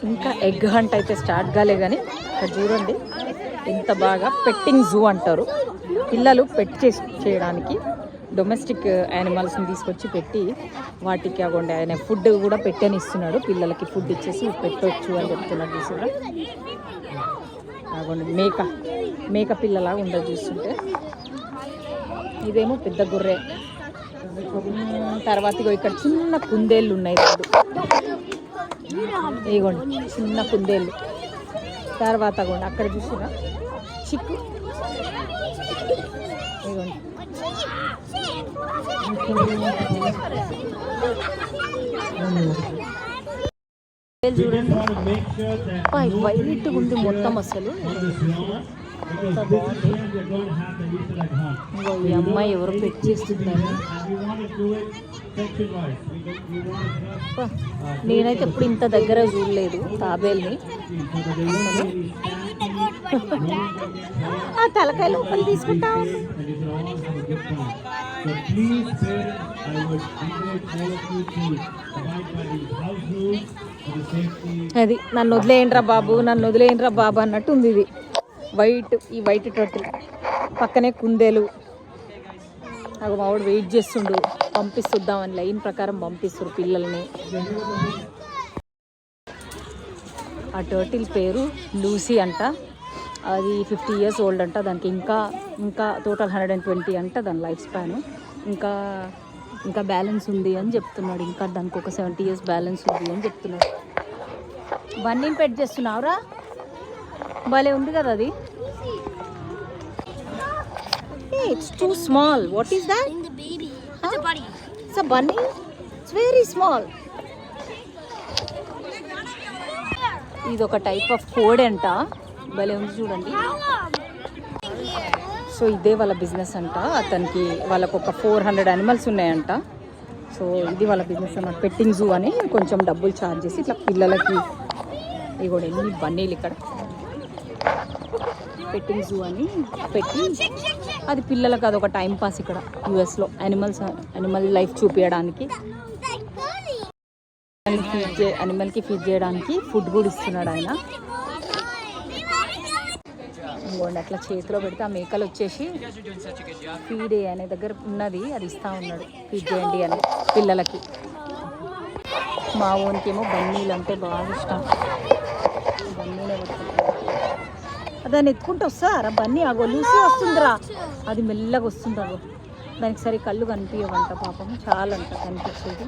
ఇంకా egg hunt అయితే start కాలే కానీ ఇక్కడ చూడండి ఎంత బాగా పెట్టింగ్ జూ అంటారు. పిల్లలు పెట్ చేయడానికి డొమెస్టిక్ యానిమల్స్ని తీసుకొచ్చి పెట్టి వాటికి అవ్వండి ఆయన ఫుడ్ కూడా పెట్టని ఇస్తున్నాడు. పిల్లలకి ఫుడ్ ఇచ్చేసి పెట్టవచ్చు అని చెప్తున్నాడు. చూసారా అవ్వండి మేక పిల్లలాగా ఉండదు చూస్తుంటే. ఇదేమో పెద్ద గొర్రె. తర్వాత ఇక్కడ చిన్న కుందేళ్ళు ఉన్నాయి. ఇగోండి చిన్న కుందేళ్ళు. తర్వాత కూడా అక్కడ చూసినా చిక్కు. ఇగోండి చూడండి వైట్ ఉంది మొత్తం అసలు. ఈ అమ్మాయి ఎవరు పెట్ చేస్తున్నారు. నేనైతే ఎప్పుడు ఇంత దగ్గర చూడలేదు తాబేల్ని. ఆ తలకాయ లోపల తీసుకుంటా. అది నన్ను వదిలేయండిరా బాబు, నన్ను వదిలేయండిరా బాబు అన్నట్టు ఉంది. ఇది ఈ వైట్ టోటల్ పక్కనే కుందేలు. నాకు మావాడు వెయిట్ చేస్తుండు, పంపిస్తుందామని లైన్ ప్రకారం పంపిస్తారు పిల్లల్ని. ఆ టర్టిల్ పేరు లూసీ అంట. అది 50 years ఓల్డ్ అంట. దానికి ఇంకా టోటల్ 120 అంట దాని లైఫ్ స్పాన్. ఇంకా బ్యాలెన్స్ ఉంది అని చెప్తున్నాడు. ఇంకా దానికి ఒక 70 years బ్యాలెన్స్ ఉంది అని చెప్తున్నాడు. బన్నీని పెట్ చేస్తున్నావురా, భలే ఉంది కదా అది. It's too small. What is that? The baby. It's a bunny. It's a bunny? It's very small. ఇది ఒక టైప్ ఆఫ్ కోడ్ అంట. భలే ఉంది చూడండి. సో ఇదే వాళ్ళ బిజినెస్ అంట. అతనికి వాళ్ళకు ఒక 400 animals ఉన్నాయంట. సో ఇది వాళ్ళ బిజినెస్ అన్నమాట. పెట్టింగ్ జూ అని కొంచెం డబ్బులు ఛార్జ్ చేసి ఇట్లా పిల్లలకి. ఇవి కూడా ఎన్ని బన్నీలు ఇక్కడ. పెట్టింగ్ జూ అని పెట్టి అది పిల్లలకు అదొక టైం పాస్ ఇక్కడ యూఎస్లో. యానిమల్ లైఫ్ చూపించడానికి, యానిమల్కి ఫీడ్ చేయడానికి ఫుడ్ కూడా ఇస్తున్నాడు ఆయన. ఇంకోండి అట్లా చేతిలో పెడితే ఆ మేకలు వచ్చేసి ఫీడ్ అనే దగ్గర ఉన్నది అది ఇస్తూ ఉన్నాడు. ఫీడ్ చేయండి అని పిల్లలకి. మా ఊనికేమో బన్నీలు అంటే బాగా ఇష్టం. బన్నీలే దాన్ని ఎత్తుకుంటూ వస్తారా బన్నీ. ఆ గొలుసి వస్తుందిరా, అది మెల్లగా వస్తుందా. దానికి సరే కళ్ళు కనిపించవంట పాపం, చాలా అంట కనిపించేది.